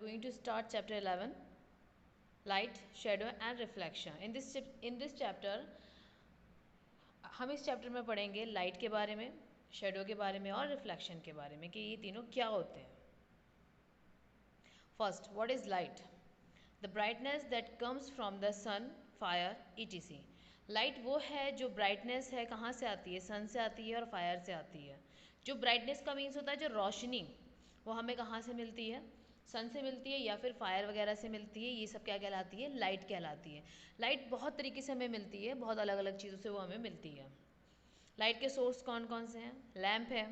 going to start chapter 11, light, shadow and reflection. In this chapter हम इस chapter में पढ़ेंगे लाइट के बारे में, शेडो के बारे में और रिफ्लेक्शन के बारे में कि ये तीनों क्या होते हैं. First, what is light? The brightness that comes from the sun, fire, etc. Light वो है जो ब्राइटनेस है कहाँ से आती है? सन से आती है और फायर से आती है. जो ब्राइटनेस का मीन्स होता है जो रोशनी, वो हमें कहाँ से मिलती है? सन से मिलती है या फिर फायर वगैरह से मिलती है. ये सब क्या कहलाती है? लाइट कहलाती है. लाइट बहुत तरीके से हमें मिलती है, बहुत अलग अलग चीज़ों से वो हमें मिलती है. लाइट के सोर्स कौन कौन से हैं? लैम्प है,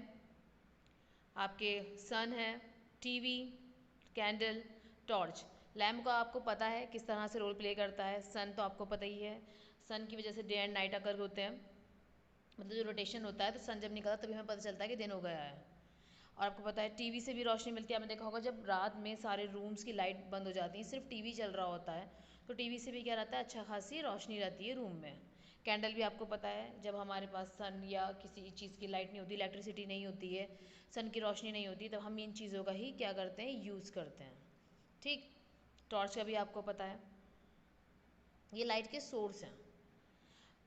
आपके सन है, टीवी, कैंडल, टॉर्च. लैम्प का आपको पता है किस तरह से रोल प्ले करता है. सन तो आपको पता ही है, सन की वजह से डे एंड नाइट अकर होते हैं, मतलब जो रोटेशन होता है, तो सन जब निकलता तभी हमें पता चलता है कि दिन हो गया है. और आपको पता है टीवी से भी रोशनी मिलती है. आपने देखा होगा जब रात में सारे रूम्स की लाइट बंद हो जाती है, सिर्फ टीवी चल रहा होता है, तो टीवी से भी क्या रहता है? अच्छा खासी रोशनी रहती है रूम में. कैंडल भी आपको पता है, जब हमारे पास सन या किसी चीज़ की लाइट नहीं होती, इलेक्ट्रिसिटी नहीं होती है, सन की रोशनी नहीं होती, तब हम इन चीज़ों का ही क्या करते हैं? यूज़ करते हैं. ठीक. टॉर्च का भी आपको पता है. ये लाइट के सोर्स हैं,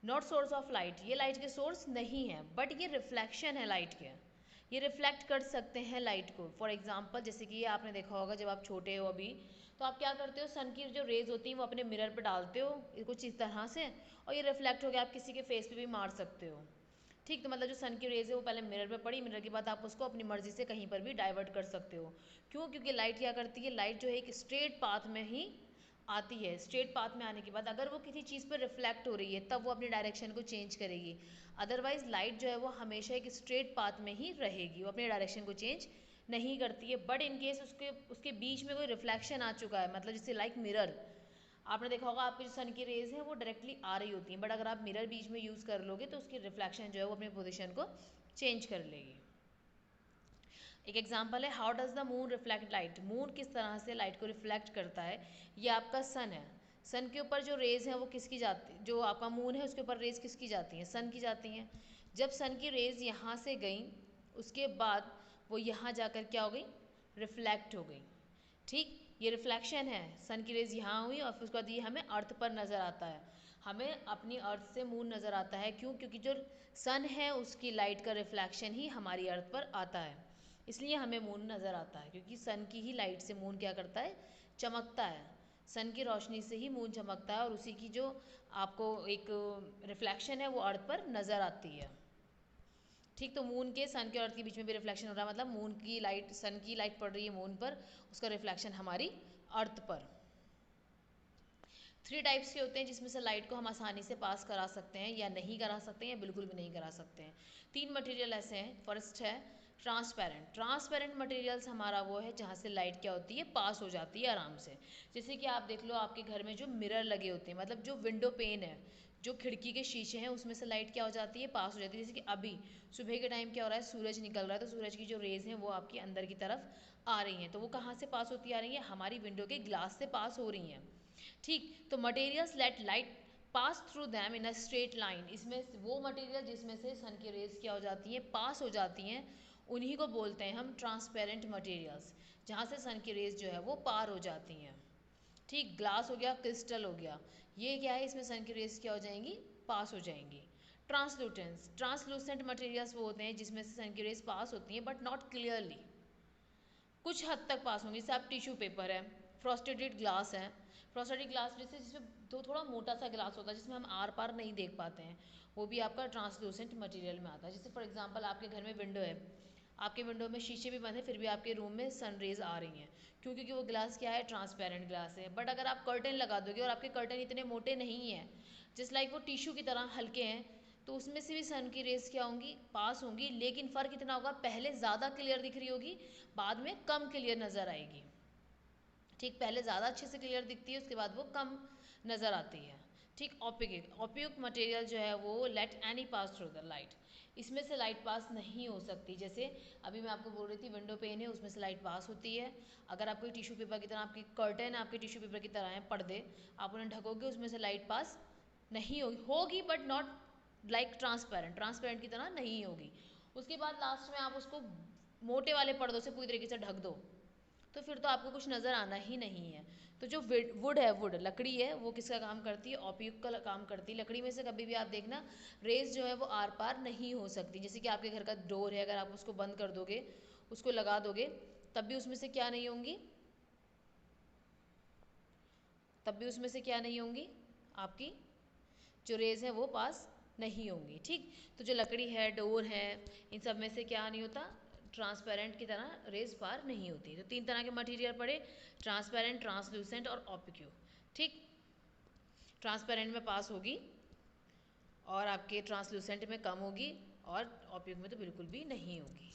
नॉट सोर्स ऑफ लाइट. ये लाइट के सोर्स नहीं है, बट ये रिफ्लेक्शन है लाइट के. ये रिफ्लेक्ट कर सकते हैं लाइट को. फॉर एग्जाम्पल, जैसे कि ये आपने देखा होगा जब आप छोटे हो अभी, तो आप क्या करते हो? सन की जो रेज होती हैं वो अपने मिरर पर डालते हो कुछ इस तरह से, और ये रिफ्लेक्ट हो गया, आप किसी के फेस पे भी मार सकते हो. ठीक. तो मतलब जो सन की रेज है वो पहले मिरर पे पड़ी, मिरर के बाद आप उसको अपनी मर्जी से कहीं पर भी डाइवर्ट कर सकते हो. क्यों? क्योंकि लाइट क्या करती है? लाइट जो है एक स्ट्रेट पाथ में ही आती है. स्ट्रेट पाथ में आने के बाद अगर वो किसी चीज़ पर रिफ्लेक्ट हो रही है तब वो अपनी डायरेक्शन को चेंज करेगी. अदरवाइज लाइट जो है वो हमेशा एक स्ट्रेट पाथ में ही रहेगी, वो अपनी डायरेक्शन को चेंज नहीं करती है. बट इन केस उसके उसके बीच में कोई रिफ्लेक्शन आ चुका है, मतलब जैसे लाइक मिरर, आपने देखा होगा आपकी जो सन की रेज हैं वो डायरेक्टली आ रही होती हैं, बट अगर आप मिरर बीच में यूज़ कर लोगे तो उसकी रिफ्लेक्शन जो है वो अपनी पोजीशन को चेंज कर लेगी. एक एग्जांपल है, how does the moon reflect light? Moon किस तरह से लाइट को रिफ्लेक्ट करता है? ये आपका सन है, सन के ऊपर जो रेज हैं वो किसकी जाती, जो आपका मून है उसके ऊपर रेज किसकी जाती हैं? सन की जाती हैं. जब सन की रेज यहाँ से गई, उसके बाद वो यहाँ जाकर क्या हो गई? रिफ्लेक्ट हो गई. ठीक. ये रिफ्लेक्शन है, सन की रेज यहाँ हुई और फिर उसके बाद ये हमें अर्थ पर नज़र आता है. हमें अपनी अर्थ से मून नज़र आता है. क्यों? क्योंकि जो सन है उसकी लाइट का रिफ्लेक्शन ही हमारी अर्थ पर आता है, इसलिए हमें मून नज़र आता है. क्योंकि सन की ही लाइट से मून क्या करता है? चमकता है. सन की रोशनी से ही मून चमकता है और उसी की जो आपको एक रिफ्लेक्शन है वो अर्थ पर नज़र आती है. ठीक. तो मून के सन के अर्थ के बीच में भी रिफ्लेक्शन हो रहा है, मतलब मून की लाइट, सन की लाइट पड़ रही है मून पर, उसका रिफ्लेक्शन हमारी अर्थ पर. 3 टाइप्स के होते हैं जिसमें से लाइट को हम आसानी से पास करा सकते हैं या नहीं करा सकते हैं या बिल्कुल भी नहीं करा सकते हैं. 3 मटेरियल ऐसे हैं. फर्स्ट है ट्रांसपेरेंट. ट्रांसपेरेंट मटेरियल्स हमारा वो है जहाँ से लाइट क्या होती है? पास हो जाती है आराम से. जैसे कि आप देख लो आपके घर में जो मिरर लगे होते हैं, मतलब जो विंडो पेन है, जो खिड़की के शीशे हैं, उसमें से लाइट क्या हो जाती है? पास हो जाती है. जैसे कि अभी सुबह के टाइम क्या हो रहा है? सूरज निकल रहा है, तो सूरज की जो रेज हैं वो आपकी अंदर की तरफ आ रही हैं, तो वो कहाँ से पास होती आ रही हैं? हमारी विंडो के ग्लास से पास हो रही हैं. ठीक. तो materials let light pass through them in a straight line. इसमें वो मटेरियल जिसमें से सन की रेज क्या हो जाती हैं? पास हो जाती हैं, उन्हीं को बोलते हैं हम ट्रांसपेरेंट मटेरियल्स, जहाँ से सन की रेज जो है वो पार हो जाती हैं. ठीक. ग्लास हो गया, क्रिस्टल हो गया, ये क्या है? इसमें सन की रेज क्या हो जाएंगी? पास हो जाएंगी. ट्रांसलूटेंस. ट्रांसलूसेंट मटेरियल्स वो होते हैं जिसमें से सन की रेज पास होती हैं बट नॉट क्लियरली, कुछ हद तक पास होंगी. जैसे आप टिश्यू पेपर है, फ्रॉस्टेटेड ग्लास है. फ्रॉस्टेटेड ग्लास जैसे जिसमें तो थोड़ा मोटा सा ग्लास होता है जिसमें हम आर पार नहीं देख पाते हैं, वो भी आपका ट्रांसलूसेंट मटेरियल में आता है. जैसे फॉर एग्जांपल आपके घर में विंडो है, आपके विंडो में शीशे भी बंद है, फिर भी आपके रूम में सन रेज आ रही हैं. क्यों? क्योंकि वो ग्लास क्या है? ट्रांसपेरेंट ग्लास है. बट अगर आप कर्टन लगा दोगे और आपके कर्टन इतने मोटे नहीं हैं, जस्ट लाइक वो टिश्यू की तरह हल्के हैं, तो उसमें से भी सन की रेज क्या होंगी? पास होंगी. लेकिन फ़र्क इतना होगा, पहले ज़्यादा क्लियर दिख रही होगी, बाद में कम क्लियर नज़र आएगी. ठीक. पहले ज़्यादा अच्छे से क्लियर दिखती है, उसके बाद वो कम नज़र आती है. ठीक. ओपिक. ओपिक मटेरियल जो है वो let any pass through the light. इसमें से लाइट पास नहीं हो सकती. जैसे अभी मैं आपको बोल रही थी विंडो पेन है, उसमें से लाइट पास होती है. अगर आप कोई टिश्यू पेपर की तरह, आपकी कर्टन आपके टिश्यू पेपर की तरह हैं, पर्दे, आप उन्हें ढकोगे, उसमें से लाइट पास नहीं होगी, होगी but not like transparent, transparent की तरह नहीं होगी. उसके बाद लास्ट में आप उसको मोटे वाले पर्दों से पूरी तरीके से ढक दो, तो फिर तो आपको कुछ नज़र आना ही नहीं है। तो जो वुड है, वुड लकड़ी है, वो किसका काम करती है? ऑप्टिक का काम करती है। लकड़ी में से कभी भी आप देखना रेज जो है वो आर पार नहीं हो सकती। जैसे कि आपके घर का डोर है, अगर आप उसको बंद कर दोगे, उसको लगा दोगे, तब भी उसमें से क्या नहीं होंगी? तब भी उसमें से क्या नहीं होंगी? आपकी जो रेज है वो पास नहीं होंगी। ठीक, तो जो लकड़ी है, डोर है, इन सब में से क्या नहीं होता? ट्रांसपेरेंट की तरह रेज पार नहीं होती। तो 3 तरह के मटेरियल पड़े, ट्रांसपेरेंट, ट्रांसलूसेंट और ऑप्टिक्यू। ठीक, ट्रांसपेरेंट में पास होगी और आपके ट्रांसलूसेंट में कम होगी और ऑप्टिक में तो बिल्कुल भी नहीं होगी।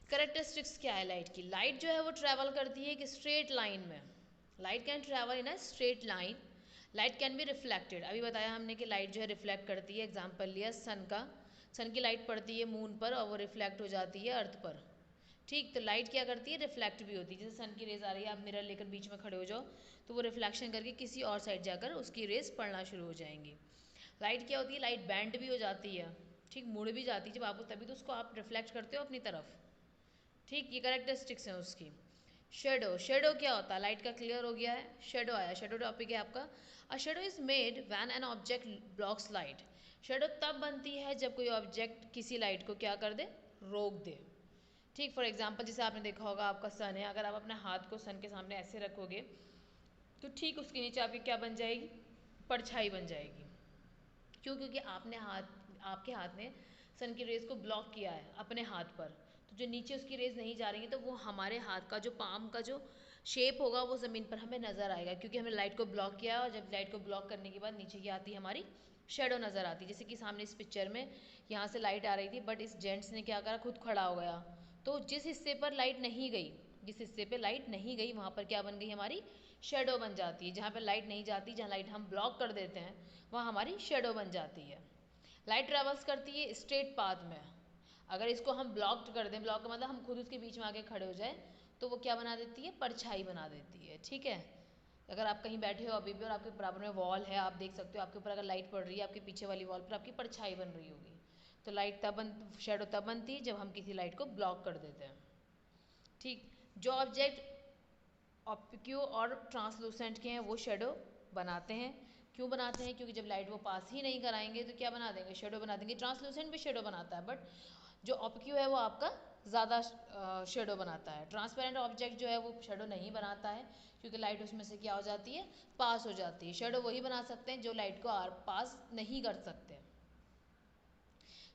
करेक्टरिस्टिक्स क्या है लाइट की? लाइट जो है वो ट्रैवल करती है एक स्ट्रेट लाइन में। Light can travel in a straight line. Light can be reflected. अभी बताया हमने कि लाइट जो है रिफ्लेक्ट करती है। एग्जाम्पल लिया सन का, सन की लाइट पड़ती है मून पर और वो रिफ्लेक्ट हो जाती है अर्थ पर। ठीक, तो लाइट क्या करती है? रिफ्लेक्ट भी होती है। जैसे सन की रेज आ रही है, आप मिरर लेकर बीच में खड़े हो जाओ तो वो रिफ्लेक्शन करके किसी और साइड जाकर उसकी रेज पड़ना शुरू हो जाएंगी। लाइट क्या होती है? लाइट बैंड भी हो जाती है, ठीक, मुड़ भी जाती है जब आपको, तभी तो उसको आप रिफ्लेक्ट करते हो अपनी तरफ। ठीक, ये करेक्टरिस्टिक्स हैं उसकी। शेडो, शेडो क्या होता है? लाइट का क्लियर हो गया है। शेडो आया, शेडो टॉपिक है आपका। A shadow is made when an object blocks light. Shadow तब बनती है जब कोई ऑब्जेक्ट किसी लाइट को क्या कर दे? रोक दे। ठीक, फॉर एग्जाम्पल जैसे आपने देखा होगा आपका सन है, अगर आप अपने हाथ को सन के सामने ऐसे रखोगे तो ठीक उसके नीचे आपकी क्या बन जाएगी? परछाई बन जाएगी। क्यों? क्योंकि आपके हाथ ने सन की रेज को ब्लॉक किया है अपने हाथ पर। तो जो नीचे उसकी रेज नहीं जा रही है तो वो हमारे हाथ का जो पाम का जो शेप होगा वो ज़मीन पर हमें नज़र आएगा, क्योंकि हमने लाइट को ब्लॉक किया है। और जब लाइट को ब्लॉक करने के बाद नीचे क्या आती है? हमारी शेडो नज़र आती है। जैसे कि सामने इस पिक्चर में यहाँ से लाइट आ रही थी, बट इस जेंट्स ने क्या करा? खुद खड़ा हो गया। तो जिस हिस्से पर लाइट नहीं गई, जिस हिस्से पे लाइट नहीं गई, वहाँ पर क्या बन गई? हमारी शेडो बन जाती है। जहाँ पर लाइट नहीं जाती, जहाँ लाइट हम ब्लॉक कर देते हैं, वहाँ हमारी शेडो बन जाती है। लाइट ट्रेवल्स करती है स्ट्रेट पाथ में। अगर इसको हम ब्लॉक कर दें, ब्लॉक का मतलब हम खुद उसके बीच में आके खड़े हो जाए, तो वो क्या बना देती है? परछाई बना देती है। ठीक है, अगर आप कहीं बैठे हो अभी भी और आपके बराबर में वॉल है, आप देख सकते हो आपके ऊपर अगर लाइट पड़ रही है, आपके पीछे वाली वॉल पर आपकी परछाई बन रही होगी। तो लाइट शेडो तब बनती है जब हम किसी लाइट को ब्लॉक कर देते हैं। ठीक, जो ऑब्जेक्ट ऑप्टिक्यू और ट्रांसलूसेंट के हैं वो शेडो बनाते हैं। क्यों बनाते हैं? क्योंकि जब लाइट वो पास ही नहीं कराएंगे तो क्या बना देंगे? शेडो बना देंगे। ट्रांसलूसेंट भी शेडो बनाता है, बट जो ऑप्टिक्यू है वो आपका ज़्यादा शेडो बनाता है। ट्रांसपेरेंट ऑब्जेक्ट जो है वो शेडो नहीं बनाता है, क्योंकि लाइट उसमें से क्या हो जाती है? पास हो जाती है। शेडो वही बना सकते हैं जो लाइट को पास नहीं कर सकते।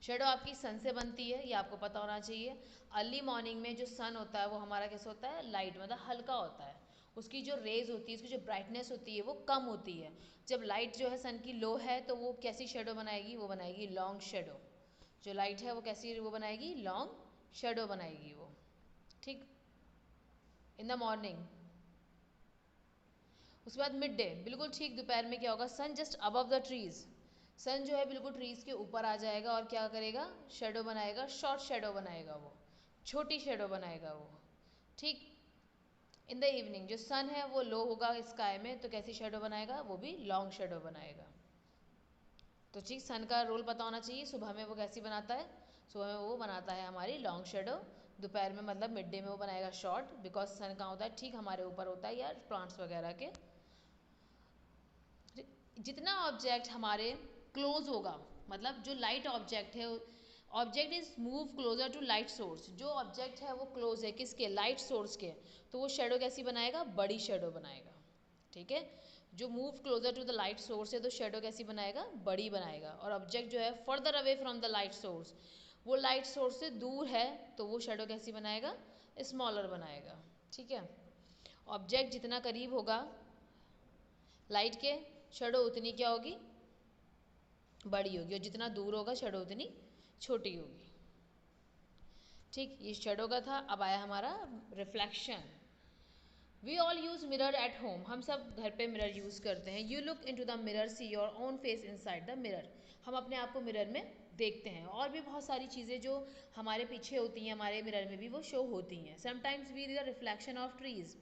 शेडो आपकी सन से बनती है, ये आपको पता होना चाहिए। अर्ली मॉर्निंग में जो सन होता है वो हमारा कैसे होता है? लाइट मतलब हल्का होता है। उसकी जो रेज होती है, उसकी जो ब्राइटनेस होती है वो कम होती है। जब लाइट जो है सन की लो है तो वो कैसी शेडो बनाएगी? वो बनाएगी लॉन्ग शेडो। जो लाइट है वो कैसी वो बनाएगी? लॉन्ग शेडो बनाएगी वो। ठीक, इन द मॉर्निंग। उसके बाद मिड डे, बिल्कुल ठीक दोपहर में क्या होगा? सन जस्ट अबव द ट्रीज। सन जो है बिल्कुल ट्रीज के ऊपर आ जाएगा और क्या करेगा? शेडो बनाएगा, शॉर्ट शेडो बनाएगा, वो छोटी शेडो बनाएगा वो। ठीक, इन द इवनिंग जो सन है वो लो होगा स्काई में, तो कैसी शेडो बनाएगा? वो भी लॉन्ग शेडो बनाएगा। तो ठीक, सन का रोल पता होना चाहिए। सुबह में वो कैसी बनाता है? सुबह में वो बनाता है हमारी लॉन्ग शेडो। दोपहर में मतलब मिड डे में वो बनाएगा शॉर्ट, बिकॉज सन कहाँ होता है? ठीक हमारे ऊपर होता है, या प्लांट्स वगैरह के। जितना ऑब्जेक्ट हमारे क्लोज होगा, मतलब जो लाइट ऑब्जेक्ट है, object is move closer to light source. जो ऑब्जेक्ट है वो क्लोज है किसके? लाइट सोर्स के। तो वो शेडो कैसी बनाएगा? बड़ी शेडो बनाएगा। ठीक है, जो move closer to the light source है तो शेडो कैसी बनाएगा? बड़ी बनाएगा। और ऑब्जेक्ट जो है further away from the light source, वो लाइट सोर्स से दूर है, तो वो शेडो कैसी बनाएगा? स्मॉलर बनाएगा। ठीक है, ऑब्जेक्ट जितना करीब होगा लाइट के, शेडो उतनी क्या होगी? बड़ी होगी। और जितना दूर होगा शेडो उतनी छोटी होगी। ठीक, ये शेडो का था। अब आया हमारा reflection. We all use mirror at home. हम सब घर पे मिरर यूज़ करते हैं। You look into the mirror, see your own face inside the mirror. हम अपने आप को मिरर में देखते हैं। और भी बहुत सारी चीज़ें जो हमारे पीछे होती हैं, हमारे मिरर में भी वो शो होती हैं। Sometimes we the reflection of trees,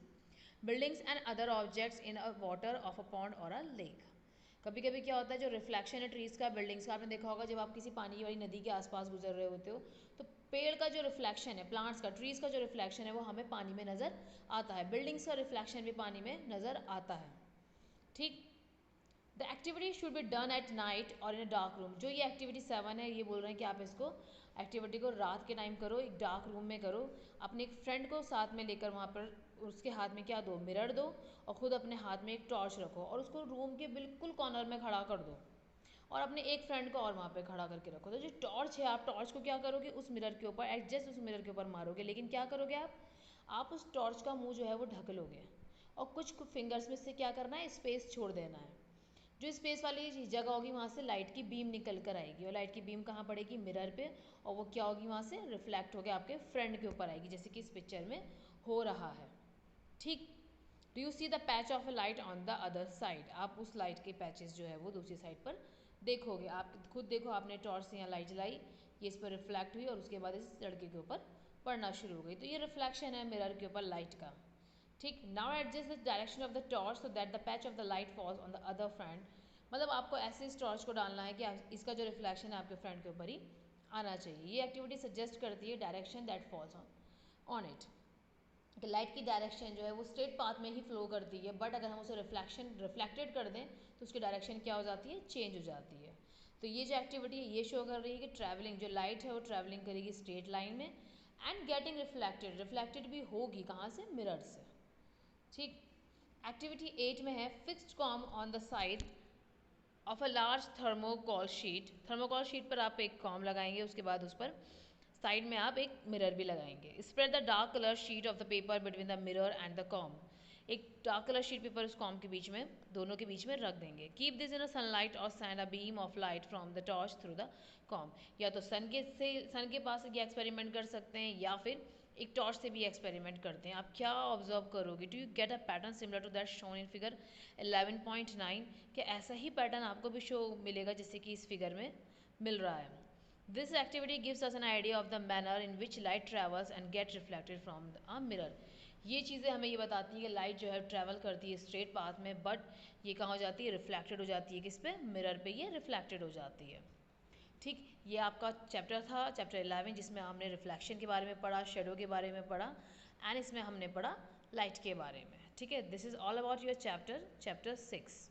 buildings and other objects in a water of a pond और अ लेक। कभी कभी क्या होता है, जो रिफ्लेक्शन है ट्रीज़ का, बिल्डिंग्स का, आपने देखा होगा जब आप किसी पानी वाली नदी के आसपास गुजर रहे होते हो तो पेड़ का जो रिफ्लेक्शन है, प्लांट्स का, ट्रीज का जो रिफ्लेक्शन है वो हमें पानी में नज़र आता है, बिल्डिंग्स का रिफ्लेक्शन भी पानी में नज़र आता है। ठीक, the activity should be done at night और इन अ डार्क रूम। जो ये एक्टिविटी 7 है, ये बोल रहे हैं कि आप इसको एक्टिविटी को रात के टाइम करो, एक डार्क रूम में करो, अपने एक फ्रेंड को साथ में लेकर वहाँ पर उसके हाथ में क्या दो, मिरर दो, और ख़ुद अपने हाथ में एक टॉर्च रखो और उसको रूम के बिल्कुल कॉर्नर में खड़ा कर दो और अपने एक फ्रेंड को और वहाँ पे खड़ा करके रखो। तो जो टॉर्च है, आप टॉर्च को क्या करोगे, उस मिरर के ऊपर, एडजस्ट उस मिरर के ऊपर मारोगे, लेकिन क्या करोगे आप उस टॉर्च का मुंह जो है वो ढक लोगे और कुछ फिंगर्स में से क्या करना है, स्पेस छोड़ देना है। जो स्पेस वाली जगह होगी वहाँ से लाइट की बीम निकल कर आएगी और लाइट की बीम कहाँ पड़ेगी, मिरर पे, और वो क्या होगी, वहाँ से रिफ्लेक्ट होकर आपके फ्रेंड के ऊपर आएगी, जैसे कि इस पिक्चर में हो रहा है। ठीक, do you see the patch of a light on the other side. आप उस लाइट के पैचेस जो है वो दूसरी साइड पर देखोगे। आप खुद देखो, आपने टॉर्च से यहाँ लाइट जलाई, ये इस पर रिफ्लेक्ट हुई और उसके बाद इस लड़के के ऊपर पड़ना शुरू हो गई। तो ये रिफ्लेक्शन है मिरर के ऊपर लाइट का। ठीक, now adjust the direction of the torch so that the patch of the light falls on the other friend. मतलब आपको ऐसे इस टॉर्च को डालना है कि इसका जो रिफ्लेक्शन है आपके फ्रेंड के ऊपर ही आना चाहिए। ये एक्टिविटी सजेस्ट करती है direction that falls on it, कि लाइट की डायरेक्शन जो है वो स्ट्रेट पाथ में ही फ्लो करती है, बट अगर हम उसे रिफ्लेक्टेड कर दें तो उसकी डायरेक्शन क्या हो जाती है, चेंज हो जाती है। तो ये जो एक्टिविटी है ये शो कर रही है कि ट्रैवलिंग, जो लाइट है वो ट्रैवलिंग करेगी स्ट्रेट लाइन में एंड गेटिंग रिफ्लेक्टेड भी होगी कहाँ से, मिरर से। ठीक, एक्टिविटी 8 में है fixed com on the side of a large thermocol sheet. Thermocol sheet पर आप एक कॉम लगाएंगे, उसके बाद उस पर साइड में आप एक मिरर भी लगाएंगे। Spread the dark colour sheet of the paper between the mirror and the comb. एक डार्क कलर शीट पेपर उस कॉम के बीच में, दोनों के बीच में रख देंगे। Keep this in a sunlight और send a beam of light from the torch through the comb. या तो सन के पास ये एक्सपेरिमेंट कर सकते हैं या फिर एक टॉर्च से भी एक्सपेरिमेंट करते हैं। आप क्या ऑब्जर्व करोगे, do you get a pattern similar to that shown in figure 11.9। कि ऐसा ही पैटर्न आपको भी शो मिलेगा जैसे कि इस फिगर में मिल रहा है। This activity gives us an idea of the manner in which light travels and get reflected from a mirror. ये चीज़ें हमें ये बताती हैं कि लाइट जो है ट्रैवल करती है स्ट्रेट पाथ में, बट ये कहाँ हो जाती है, रिफ्लेक्टेड हो जाती है, किस पे, मिरर पे ये रिफ्लेक्टेड हो जाती है। ठीक, ये आपका चैप्टर था, चैप्टर 11, जिसमें हमने रिफ्लेक्शन के बारे में पढ़ा, शेडो के बारे में पढ़ा, एंड इसमें हमने पढ़ा लाइट के बारे में। ठीक है, this is all about your chapter 6।